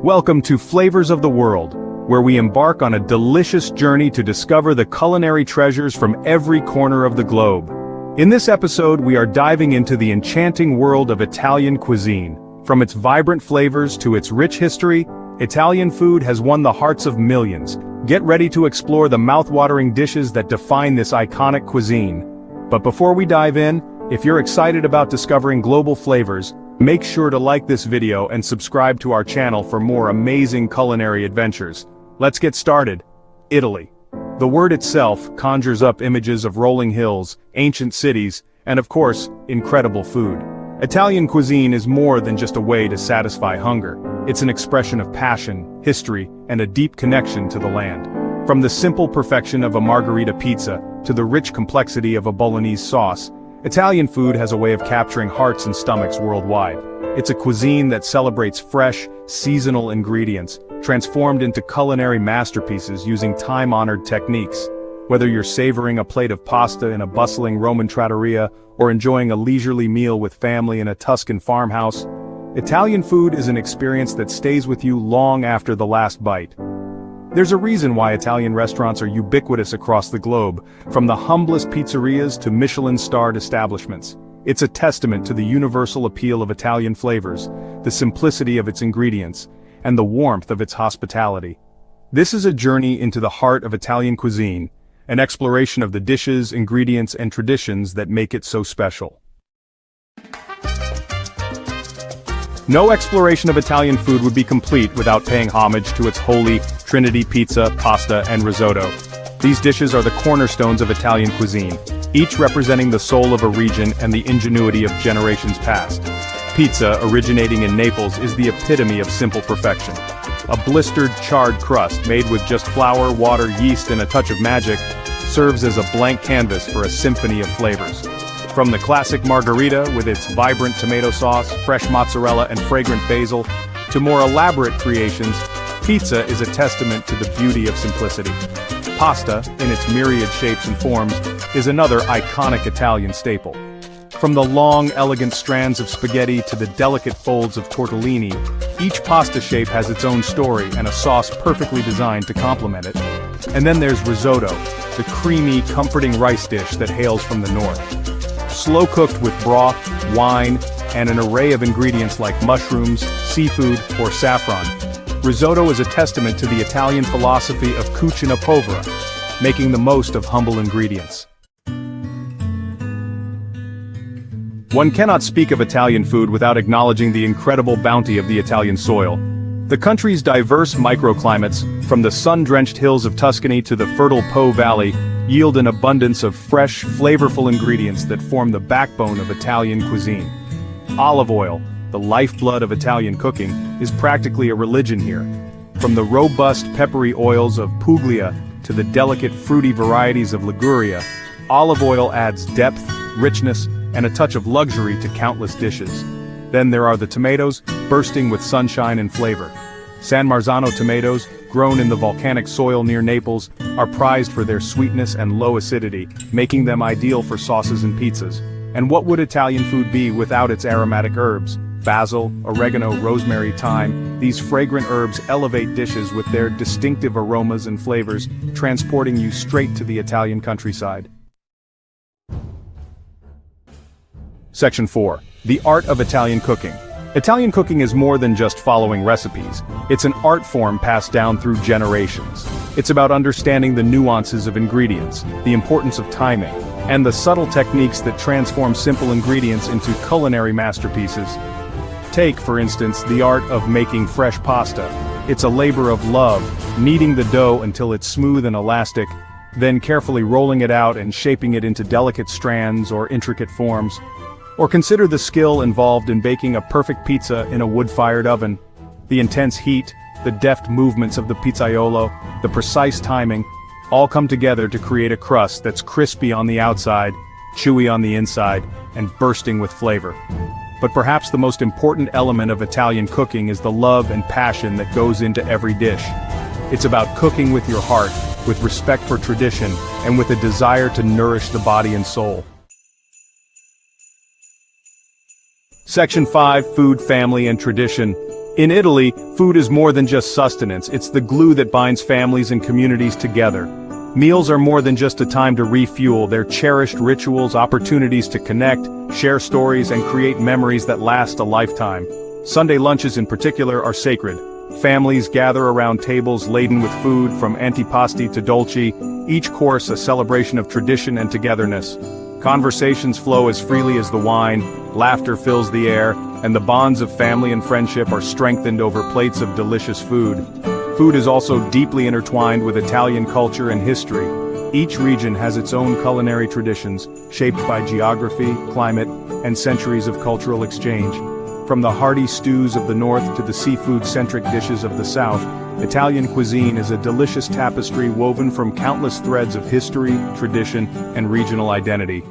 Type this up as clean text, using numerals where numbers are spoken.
Welcome to Flavors of the World, where we embark on a delicious journey to discover the culinary treasures from every corner of the globe. In this episode, we are diving into the enchanting world of Italian cuisine. From its vibrant flavors to its rich history, Italian food has won the hearts of millions. Get ready to explore the mouth-watering dishes that define this iconic cuisine. But before we dive in, if you're excited about discovering global flavors, make sure to like this video and subscribe to our channel for more amazing culinary adventures. Let's get started. Italy. The word itself conjures up images of rolling hills, ancient cities, and of course, incredible food. Italian cuisine is more than just a way to satisfy hunger. It's an expression of passion, history, and a deep connection to the land. From the simple perfection of a margherita pizza to the rich complexity of a bolognese sauce, Italian food has a way of capturing hearts and stomachs worldwide. It's a cuisine that celebrates fresh, seasonal ingredients, transformed into culinary masterpieces using time-honored techniques. Whether you're savoring a plate of pasta in a bustling Roman trattoria or enjoying a leisurely meal with family in a Tuscan farmhouse, Italian food is an experience that stays with you long after the last bite. There's a reason why Italian restaurants are ubiquitous across the globe, from the humblest pizzerias to Michelin-starred establishments. It's a testament to the universal appeal of Italian flavors, the simplicity of its ingredients, and the warmth of its hospitality. This is a journey into the heart of Italian cuisine, an exploration of the dishes, ingredients, and traditions that make it so special. No exploration of Italian food would be complete without paying homage to its holy trinity: pizza, pasta, and risotto. These dishes are the cornerstones of Italian cuisine, each representing the soul of a region and the ingenuity of generations past. Pizza, originating in Naples, is the epitome of simple perfection. A blistered, charred crust made with just flour, water, yeast, and a touch of magic serves as a blank canvas for a symphony of flavors. From the classic margherita with its vibrant tomato sauce, fresh mozzarella, and fragrant basil, to more elaborate creations, pizza is a testament to the beauty of simplicity. Pasta, in its myriad shapes and forms, is another iconic Italian staple. From the long, elegant strands of spaghetti to the delicate folds of tortellini, each pasta shape has its own story and a sauce perfectly designed to complement it. And then there's risotto, the creamy, comforting rice dish that hails from the north. Slow-cooked with broth, wine, and an array of ingredients like mushrooms, seafood, or saffron, risotto is a testament to the Italian philosophy of cucina povera, making the most of humble ingredients. One cannot speak of Italian food without acknowledging the incredible bounty of the Italian soil. The country's diverse microclimates, from the sun-drenched hills of Tuscany to the fertile Po Valley, yield an abundance of fresh, flavorful ingredients that form the backbone of Italian cuisine. Olive oil, the lifeblood of Italian cooking, is practically a religion here. From the robust, peppery oils of Puglia to the delicate, fruity varieties of Liguria, olive oil adds depth, richness, and a touch of luxury to countless dishes. Then there are the tomatoes, bursting with sunshine and flavor. San Marzano tomatoes, grown in the volcanic soil near Naples, are prized for their sweetness and low acidity, making them ideal for sauces and pizzas. And what would Italian food be without its aromatic herbs? Basil, oregano, rosemary, thyme. These fragrant herbs elevate dishes with their distinctive aromas and flavors, transporting you straight to the Italian countryside. Section 4. The Art of Italian Cooking. Italian cooking is more than just following recipes. It's an art form passed down through generations. It's about understanding the nuances of ingredients, the importance of timing, and the subtle techniques that transform simple ingredients into culinary masterpieces. Take, for instance, the art of making fresh pasta. It's a labor of love, kneading the dough until it's smooth and elastic, then carefully rolling it out and shaping it into delicate strands or intricate forms. Or consider the skill involved in baking a perfect pizza in a wood-fired oven. The intense heat, the deft movements of the pizzaiolo, the precise timing, all come together to create a crust that's crispy on the outside, chewy on the inside, and bursting with flavor. But perhaps the most important element of Italian cooking is the love and passion that goes into every dish. It's about cooking with your heart, with respect for tradition, and with a desire to nourish the body and soul. Section 5. Food, Family, and Tradition. In Italy, food is more than just sustenance, it's the glue that binds families and communities together. Meals are more than just a time to refuel, they're cherished rituals, opportunities to connect, share stories, and create memories that last a lifetime. Sunday lunches in particular are sacred. Families gather around tables laden with food from antipasti to dolci, each course a celebration of tradition and togetherness. Conversations flow as freely as the wine, laughter fills the air, and the bonds of family and friendship are strengthened over plates of delicious food. Food is also deeply intertwined with Italian culture and history. Each region has its own culinary traditions, shaped by geography, climate, and centuries of cultural exchange. From the hearty stews of the north to the seafood-centric dishes of the south, Italian cuisine is a delicious tapestry woven from countless threads of history, tradition, and regional identity.